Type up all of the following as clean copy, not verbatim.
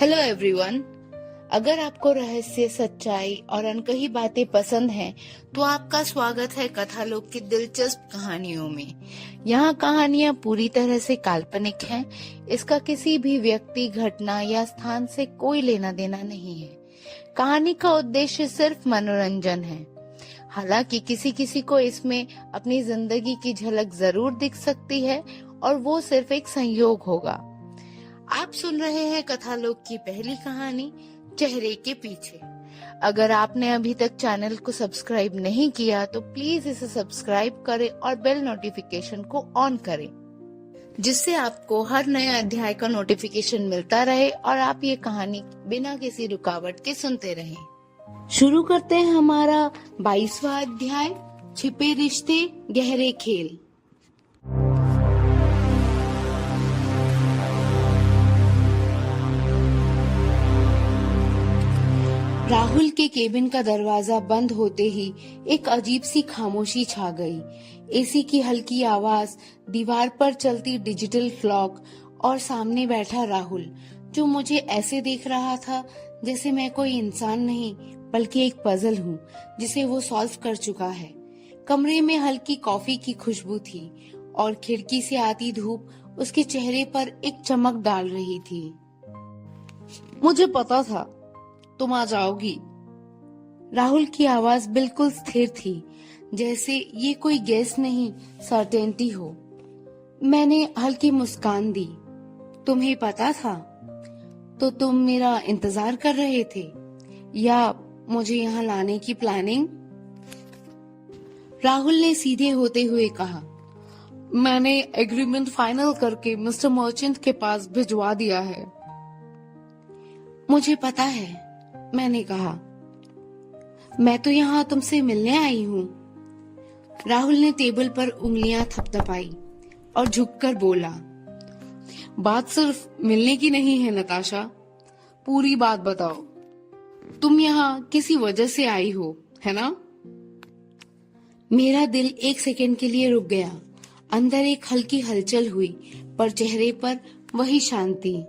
Hello everyone. अगर आपको रहस्य, सच्चाई और अनकही बातें पसंद हैं, तो आपका स्वागत है कथालोक की दिलचस्प कहानियों में। यहाँ कहानियाँ पूरी तरह से काल्पनिक हैं। इसका किसी भी व्यक्ति, घटना या स्थान से कोई लेना देना नहीं है। कहानी का उद्देश्य सिर्फ मनोरंजन है। हालांकि किसी किसी को इसमें अपनी जिंदगी की झलक जरूर दिख सकती है, और वो सिर्फ एक संयोग होगा। आप सुन रहे हैं कथालोक की पहली कहानी, चेहरे के पीछे। अगर आपने अभी तक चैनल को सब्सक्राइब नहीं किया तो प्लीज इसे सब्सक्राइब करें और बेल नोटिफिकेशन को ऑन करें, जिससे आपको हर नए अध्याय का नोटिफिकेशन मिलता रहे और आप ये कहानी बिना किसी रुकावट के सुनते रहें। शुरू करते हैं हमारा 22वां अध्याय, छिपे रिश्ते गहरे खेल। राहुल के केबिन का दरवाजा बंद होते ही एक अजीब सी खामोशी छा गई। एसी की हल्की आवाज, दीवार पर चलती डिजिटल क्लॉक और सामने बैठा राहुल, जो मुझे ऐसे देख रहा था जैसे मैं कोई इंसान नहीं बल्कि एक पजल हूँ जिसे वो सॉल्व कर चुका है। कमरे में हल्की कॉफी की खुशबू थी और खिड़की से आती धूप उसके चेहरे पर एक चमक डाल रही थी। मुझे पता था तुम आ जाओगी। राहुल की आवाज बिल्कुल स्थिर थी, जैसे ये कोई गेस नहीं, सर्टेनिटी हो। मैंने हल्की मुस्कान दी। तुम्हें पता था? तो तुम मेरा इंतजार कर रहे थे या मुझे यहाँ लाने की प्लानिंग? राहुल ने सीधे होते हुए कहा, मैंने एग्रीमेंट फाइनल करके मिस्टर मर्चेंट के पास भिजवा दिया है। मुझे पता है, मैंने कहा। मैं तो यहाँ तुमसे मिलने आई हूँ। राहुल ने टेबल पर उंगलियां थपथपाई और झुककर बोला, बात सिर्फ मिलने की नहीं है नताशा, पूरी बात बताओ। तुम यहाँ किसी वजह से आई हो, है ना? मेरा दिल एक सेकंड के लिए रुक गया। अंदर एक हल्की हलचल हुई, पर चेहरे पर वही शांति।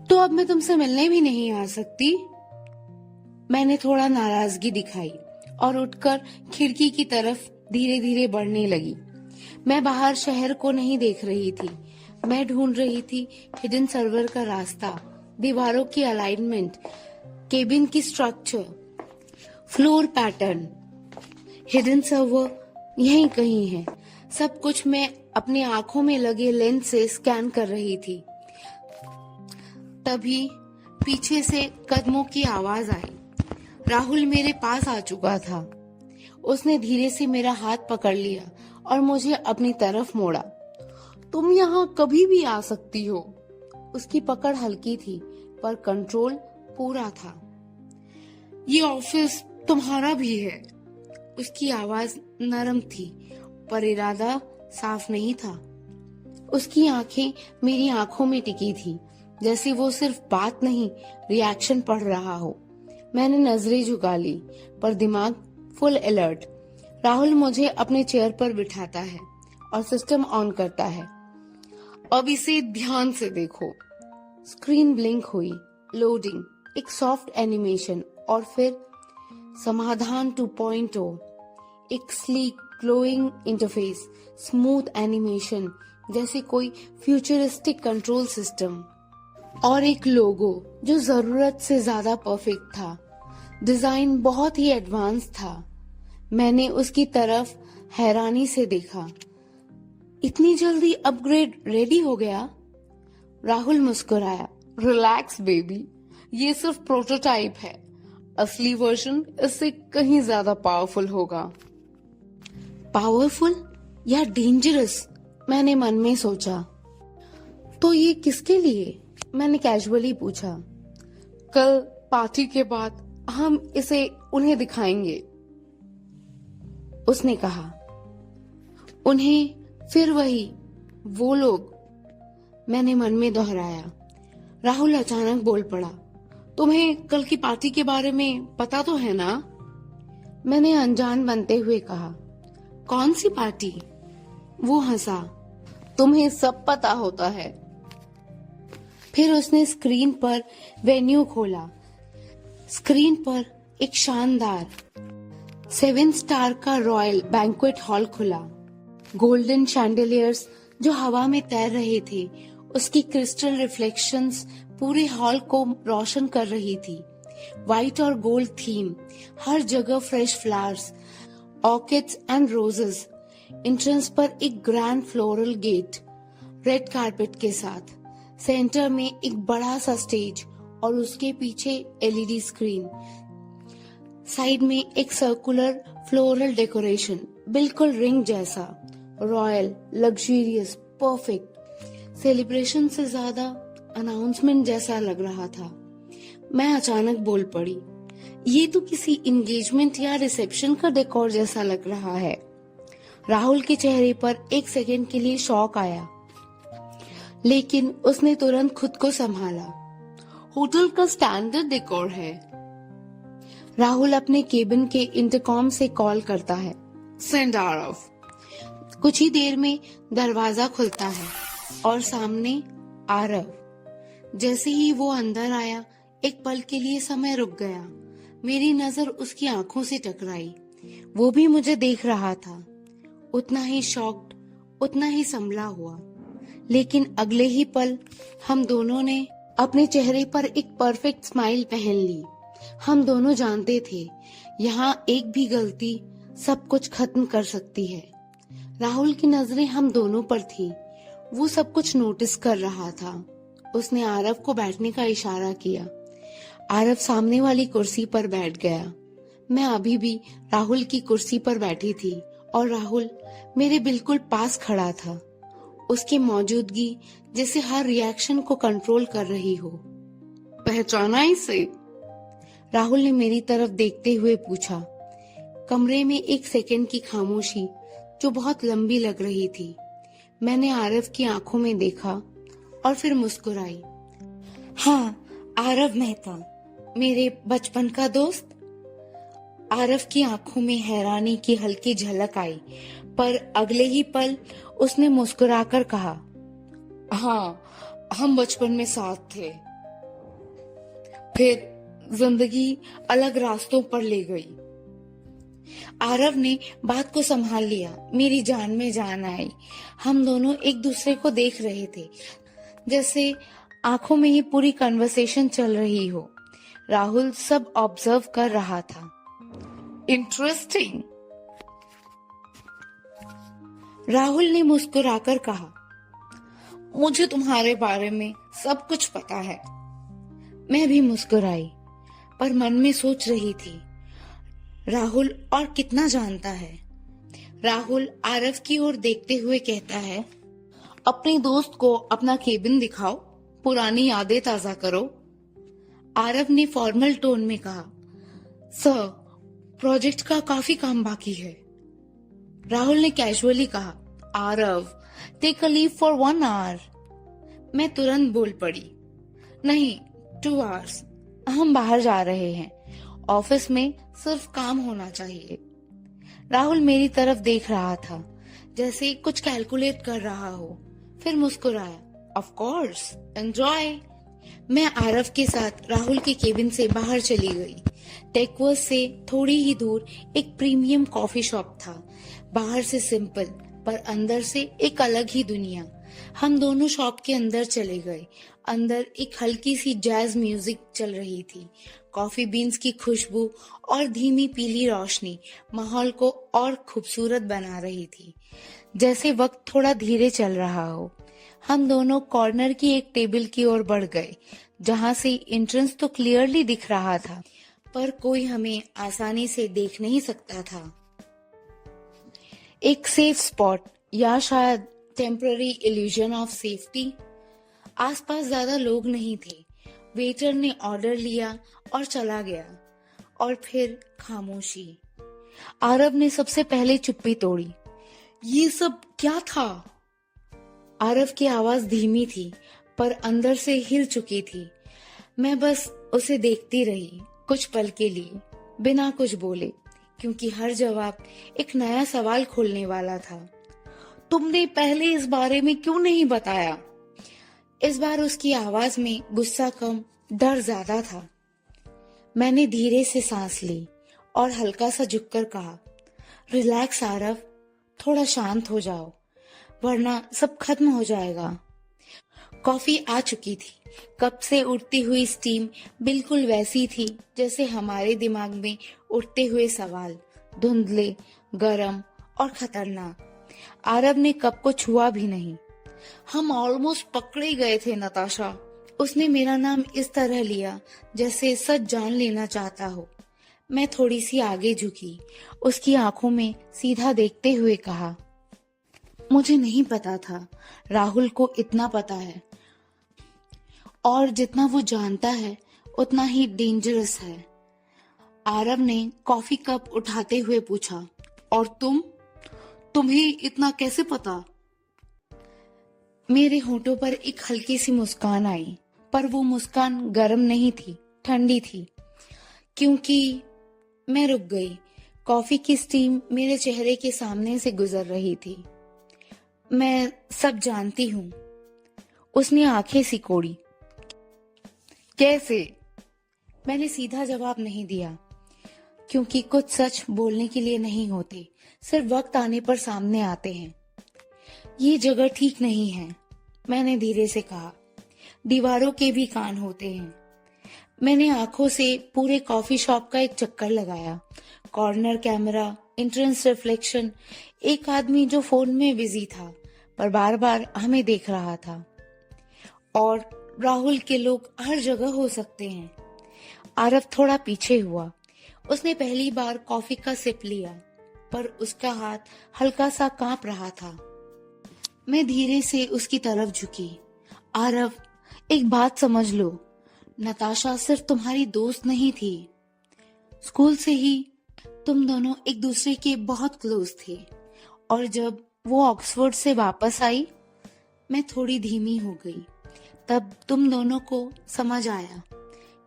तो अब मैं तुमसे मिलने भी नहीं आ सकती? मैंने थोड़ा नाराजगी दिखाई और उठकर खिड़की की तरफ धीरे धीरे बढ़ने लगी। मैं बाहर शहर को नहीं देख रही थी, मैं ढूंढ रही थी हिडन सर्वर का रास्ता, दीवारों की अलाइनमेंट, केबिन की structure, floor pattern. Hidden server यहीं कहीं है। सब कुछ मैं अपनी आंखों में लगे लेंस से स्कैन कर रही थी। तभी पीछे से कदमों की आवाज आई। राहुल मेरे पास आ चुका था। उसने धीरे से मेरा हाथ पकड़ लिया और मुझे अपनी तरफ मोड़ा। तुम यहाँ कभी भी आ सकती हो। उसकी पकड़ हल्की थी, पर कंट्रोल पूरा था। ये ऑफिस तुम्हारा भी है। उसकी आवाज नरम थी, पर इरादा साफ नहीं था। उसकी आंखें मेरी आंखों में टिकी थी, जैसे वो सिर्फ बात नहीं, रिएक्शन पढ़ रहा हो। मैंने नजरें झुका ली, पर दिमाग फुल अलर्ट। राहुल मुझे अपने चेयर पर बिठाता है और सिस्टम ऑन करता है। अब इसे ध्यान से देखो। स्क्रीन ब्लिंक हुई, लोडिंग, एक सॉफ्ट एनिमेशन और फिर समाधान 2.0। एक sleek glowing interface, smooth animation, जैसे कोई फ्यूचरिस्टिक कंट्रोल सिस्टम, और एक लोगो जो जरूरत से ज्यादा परफेक्ट था। डिजाइन बहुत ही एडवांस था। मैंने उसकी तरफ हैरानी से देखा। इतनी जल्दी अपग्रेड रेडी हो गया? राहुल मुस्कुराया। रिलैक्स बेबी, ये सिर्फ प्रोटोटाइप है। असली वर्जन इससे कहीं ज्यादा पावरफुल होगा। पावरफुल या डेंजरस? मैंने मन में सोचा। तो ये किसके लिए? मैंने कैजुअली पूछा। कल पार्टी के बाद हम इसे उन्हें दिखाएंगे, उसने कहा। उन्हें? फिर वही वो लोग, मैंने मन में दोहराया। राहुल अचानक बोल पड़ा, तुम्हें कल की पार्टी के बारे में पता तो है ना? मैंने अनजान बनते हुए कहा, कौन सी पार्टी? वो हंसा। तुम्हें सब पता होता है। फिर उसने स्क्रीन पर वेन्यू खोला। स्क्रीन पर एक शानदार 7 स्टार का रॉयल बैंक्वेट हॉल खुला। गोल्डन शैंडलियर्स जो हवा में तैर रहे थे, उसकी क्रिस्टल रिफ्लेक्शंस पूरे हॉल को रोशन कर रही थी। व्हाइट और गोल्ड थीम, हर जगह fresh flowers, orchids and roses. Entrance पर एक grand floral gate red carpet के साथ। सेंटर में एक बड़ा सा स्टेज और उसके पीछे एलईडी स्क्रीन। साइड में एक सर्कुलर फ्लोरल डेकोरेशन, बिल्कुल रिंग जैसा, रॉयल, लग्जरियस, परफेक्ट। सेलिब्रेशन से ज्यादा अनाउंसमेंट जैसा लग रहा था। मैं अचानक बोल पड़ी, ये तो किसी एंगेजमेंट या रिसेप्शन का डेकोर जैसा लग रहा है। राहुल के चेहरे पर एक सेकंड के लिए शॉक आया, लेकिन उसने तुरंत खुद को संभाला। होटल का स्टैंडर्ड डेकोर है। राहुल अपने केबिन के इंटरकॉम से कॉल करता है, सेंड आरव। कुछ ही देर में दरवाजा खुलता है और सामने आरव। जैसे ही वो अंदर आया, एक पल के लिए समय रुक गया। मेरी नजर उसकी आंखों से टकराई। वो भी मुझे देख रहा था, उतना ही शॉक्ड, उतना ही संभला हुआ। लेकिन अगले ही पल हम दोनों ने अपने चेहरे पर एक परफेक्ट स्माइल पहन ली। हम दोनों जानते थे, यहाँ एक भी गलती सब कुछ खत्म कर सकती है। राहुल की नजरें हम दोनों पर थी। वो सब कुछ नोटिस कर रहा था। उसने आरव को बैठने का इशारा किया। आरव सामने वाली कुर्सी पर बैठ गया। मैं अभी भी राहुल की कुर्सी पर बैठी थी और राहुल मेरे बिल्कुल पास खड़ा था। उसकी मौजूदगी जैसे हर रिएक्शन को कंट्रोल कर रही हो। पहचाना इसे? राहुल ने मेरी तरफ देखते हुए पूछा। कमरे में एक सेकंड की खामोशी जो बहुत लंबी लग रही थी। मैंने आरव की आंखों में देखा और फिर मुस्कुराई। हाँ, आरव मेहता, मेरे बचपन का दोस्त। आरव की आंखों में हैरानी की हल्की झलक आई, पर अगले ही पल उसने मुस्कुराकर कहा, हाँ, हम बचपन में साथ थे। फिर जिंदगी अलग रास्तों पर ले गई। आरव ने बात को संभाल लिया। मेरी जान में जान आई। हम दोनों एक दूसरे को देख रहे थे, जैसे आंखों में ही पूरी कन्वर्सेशन चल रही हो। राहुल सब ऑब्जर्व कर रहा था। इंटरेस्टिंग, राहुल ने मुस्कुराकर कहा। मुझे तुम्हारे बारे में सब कुछ पता है। मैं भी मुस्कुराई, पर मन में सोच रही थी, राहुल और कितना जानता है। राहुल आरव की ओर देखते हुए कहता है, अपने दोस्त को अपना केबिन दिखाओ, पुरानी यादें ताजा करो। आरव ने फॉर्मल टोन में कहा, सर, प्रोजेक्ट का काफी काम बाकी है। राहुल ने कैजुअली कहा, Aarav, take a leave for 1 hour. मैं तुरंत बोल पड़ी, नहीं, 2 आवर्स। हम बाहर जा रहे हैं। ऑफिस में सिर्फ काम होना चाहिए। राहुल मेरी तरफ देख रहा था, जैसे कुछ कैलकुलेट कर रहा हो। फिर मुस्कुराया, ऑफ कोर्स, एंजॉय। मैं आरव के साथ राहुल के केबिन से बाहर चली गई। टेकवर्स से थोड़ी ही दूर एक प्रीमियम कॉफी शॉप था। बाहर से सिंपल, पर अंदर से एक अलग ही दुनिया। हम दोनों शॉप के अंदर चले गए। अंदर एक हल्की सी जैज म्यूजिक चल रही थी। कॉफी बीन्स की खुशबू और धीमी पीली रोशनी माहौल को और खूबसूरत बना रही थी, जैसे वक्त थोड़ा धीरे चल रहा हो। हम दोनों कॉर्नर की एक टेबल की ओर बढ़ गए, जहां से एंट्रेंस तो क्लियरली दिख रहा था, पर कोई हमें आसानी से देख नहीं सकता था। एक सेफ स्पॉट, या शायद टेम्पररी इल्यूजन ऑफ सेफ्टी। आसपास ज्यादा लोग नहीं थे। वेटर ने ऑर्डर लिया और चला गया, और फिर खामोशी। आरव ने सबसे पहले चुप्पी तोड़ी। ये सब क्या था? आरव की आवाज धीमी थी, पर अंदर से हिल चुकी थी। मैं बस उसे देखती रही कुछ पल के लिए, बिना कुछ बोले, क्योंकि हर जवाब एक नया सवाल खोलने वाला था। तुमने पहले इस बारे में क्यों नहीं बताया? इस बार उसकी आवाज में गुस्सा कम, डर ज्यादा था। मैंने धीरे से सांस ली और हल्का सा झुककर कहा, रिलैक्स आरव, थोड़ा शांत हो जाओ, वरना सब खत्म हो जाएगा। कॉफी आ चुकी थी। कप से उड़ती हुई स्टीम बिल्कुल वैसी थी जैसे हमारे दिमाग में उठते हुए सवाल, धुंधले, गरम और खतरनाक। आरव ने कप को छुआ भी नहीं। हम ऑलमोस्ट पकड़े गए थे नताशा। उसने मेरा नाम इस तरह लिया जैसे सच जान लेना चाहता हो। मैं थोड़ी सी आगे झुकी, उसकी आंखों में सीधा देखते हुए कहा, मुझे नहीं पता था राहुल को इतना पता है, और जितना वो जानता है उतना ही डेंजरस है। आरव ने कॉफी कप उठाते हुए पूछा, और तुम्हें इतना कैसे पता? मेरे होठों पर एक हल्की सी मुस्कान आई, पर वो मुस्कान गर्म नहीं थी, ठंडी थी। क्योंकि मैं रुक गई। कॉफी की स्टीम मेरे चेहरे के सामने से गुजर रही थी। मैं सब जानती हूँ। उसने आंखें सिकोड़ी। कैसे? मैंने सीधा जवाब नहीं दिया, क्योंकि कुछ सच बोलने के लिए नहीं होते, सिर्फ वक्त आने पर सामने आते हैं। ये जगह ठीक नहीं है, मैंने धीरे से कहा। दीवारों के भी कान होते हैं। मैंने आंखों से पूरे कॉफी शॉप का एक चक्कर लगाया। कॉर्नर कैमरा, एंट्रेंस रिफ्लेक्शन, एक आदमी जो फोन में बिजी था पर बार बार हमें देख रहा था। और राहुल के लोग हर जगह हो सकते हैं। आरव थोड़ा पीछे हुआ। उसने पहली बार कॉफी का सिप लिया, पर उसका हाथ हल्का सा कांप रहा था। मैं धीरे से उसकी तरफ झुकी। आरव, एक बात समझ लो, नताशा सिर्फ तुम्हारी दोस्त नहीं थी। स्कूल से ही तुम दोनों एक दूसरे के बहुत क्लोज थे, और जब वो ऑक्सफोर्ड से वापस आई, मैं थोड़ी धीमी हो गई। तब तुम दोनों को समझ आया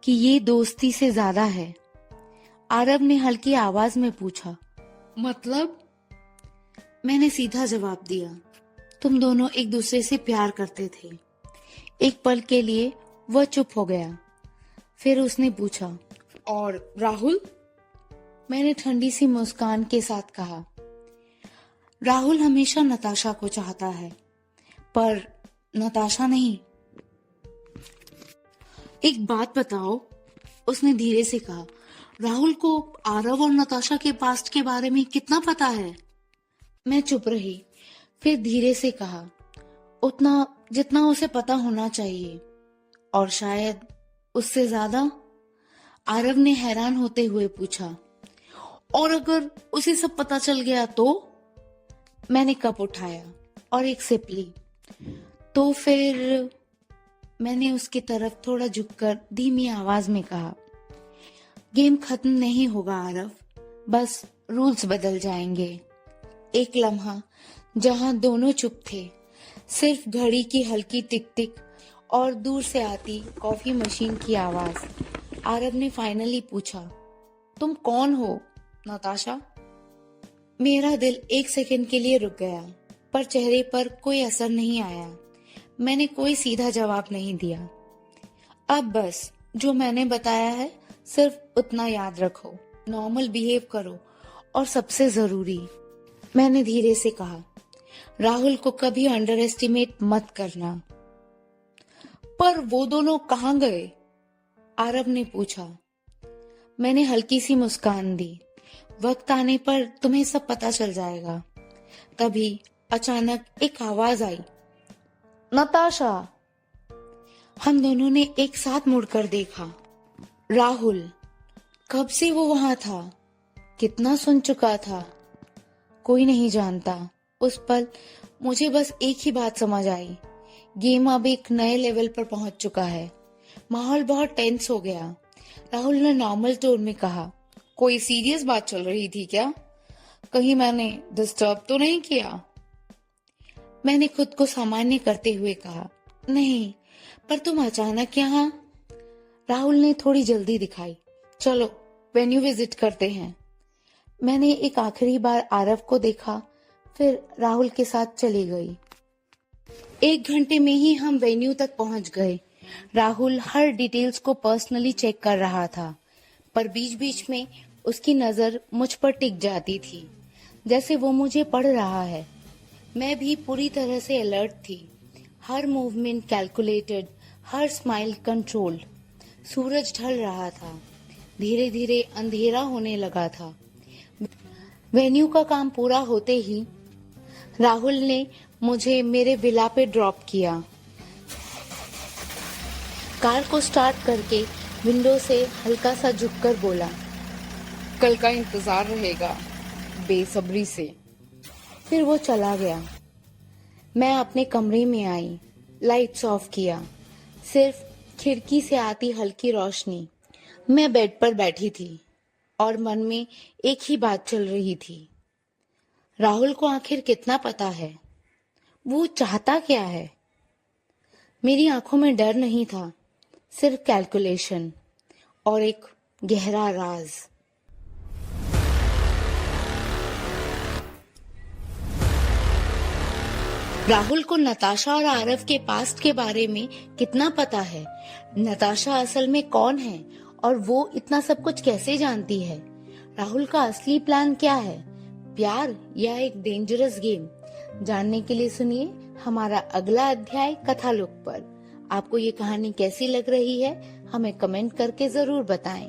कि ये दोस्ती से ज्यादा है। आरव ने हल्की आवाज में पूछा, मतलब? मैंने सीधा जवाब दिया, तुम दोनों एक दूसरे से प्यार करते थे। एक पल के लिए वह चुप हो गया। फिर उसने पूछा, और राहुल? मैंने ठंडी सी मुस्कान के साथ कहा, राहुल हमेशा नताशा को चाहता है, पर नताशा नहीं। एक बात बताओ, उसने धीरे से कहा, राहुल को आरव और नताशा के पास्ट के बारे में कितना पता है? मैं चुप रही। फिर धीरे से कहा, उतना जितना उसे पता होना चाहिए, और शायद उससे ज्यादा। आरव ने हैरान होते हुए पूछा, और अगर उसे सब पता चल गया तो? मैंने कप उठाया और एक सिप ली। तो फिर? मैंने उसकी तरफ थोड़ा झुककर धीमी आवाज में कहा, गेम खत्म नहीं होगा आरव, बस रूल्स बदल जाएंगे। एक लम्हा जहां दोनों चुप थे, सिर्फ घड़ी की हल्की टिक टिक और दूर से आती कॉफी मशीन की आवाज। आरव ने फाइनली पूछा, तुम कौन हो नताशा? मेरा दिल एक सेकंड के लिए रुक गया, पर चेहरे पर कोई असर नहीं आया। मैंने कोई सीधा जवाब नहीं दिया। अब बस जो मैंने बताया है सिर्फ उतना याद रखो, नॉर्मल बिहेव करो, और सबसे जरूरी, मैंने धीरे से कहा, राहुल को कभी अंडर एस्टिमेट मत करना। पर वो दोनों कहाँ गए? आरव ने पूछा। मैंने हल्की सी मुस्कान दी। वक्त आने पर तुम्हें सब पता चल जाएगा। तभी अचानक एक आवाज आई, नताशा। हम दोनों ने एक साथ मुड़कर देखा। राहुल। कब से वो वहां था? कितना सुन चुका था? कोई नहीं जानता। उस पल मुझे बस एक ही बात समझ आई, गेम अब एक नए लेवल पर पहुंच चुका है। माहौल बहुत टेंस हो गया। राहुल ने नॉर्मल टोन में कहा, कोई सीरियस बात चल रही थी क्या? कहीं मैंने डिस्टर्ब तो नहीं किया? मैंने खुद को सामान्य करते हुए कहा, नहीं, पर तुम अचानक यहाँ? राहुल ने थोड़ी जल्दी दिखाई। चलो वेन्यू विजिट करते हैं। मैंने एक आखिरी बार आरव को देखा, फिर राहुल के साथ चली गई। 1 घंटे में ही हम वेन्यू तक पहुंच गए। राहुल हर डिटेल्स को पर्सनली चेक कर रहा था, पर बीच बीच में उसकी नजर मुझ पर टिक जाती थी, जैसे वो मुझे पढ़ रहा है। मैं भी पूरी तरह से अलर्ट थी, हर मूवमेंट कैलकुलेटेड, हर स्माइल कंट्रोल्ड। सूरज ढल रहा था, धीरे धीरे अंधेरा होने लगा था। वेन्यू का काम पूरा होते ही राहुल ने मुझे मेरे विला पे ड्रॉप किया। कार को स्टार्ट करके विंडो से हल्का सा झुककर बोला, कल का इंतजार रहेगा बेसब्री से। फिर वो चला गया। मैं अपने कमरे में आई, लाइट्स ऑफ किया, सिर्फ खिड़की से आती हल्की रोशनी। मैं बेड पर बैठी थी और मन में एक ही बात चल रही थी, राहुल को आखिर कितना पता है, वो चाहता क्या है। मेरी आंखों में डर नहीं था, सिर्फ कैलकुलेशन और एक गहरा राज। राहुल को नताशा और आरव के पास्ट के बारे में कितना पता है? नताशा असल में कौन है और वो इतना सब कुछ कैसे जानती है? राहुल का असली प्लान क्या है? प्यार या एक डेंजरस गेम? जानने के लिए सुनिए हमारा अगला अध्याय कथालोक पर। आपको ये कहानी कैसी लग रही है हमें कमेंट करके जरूर बताएं।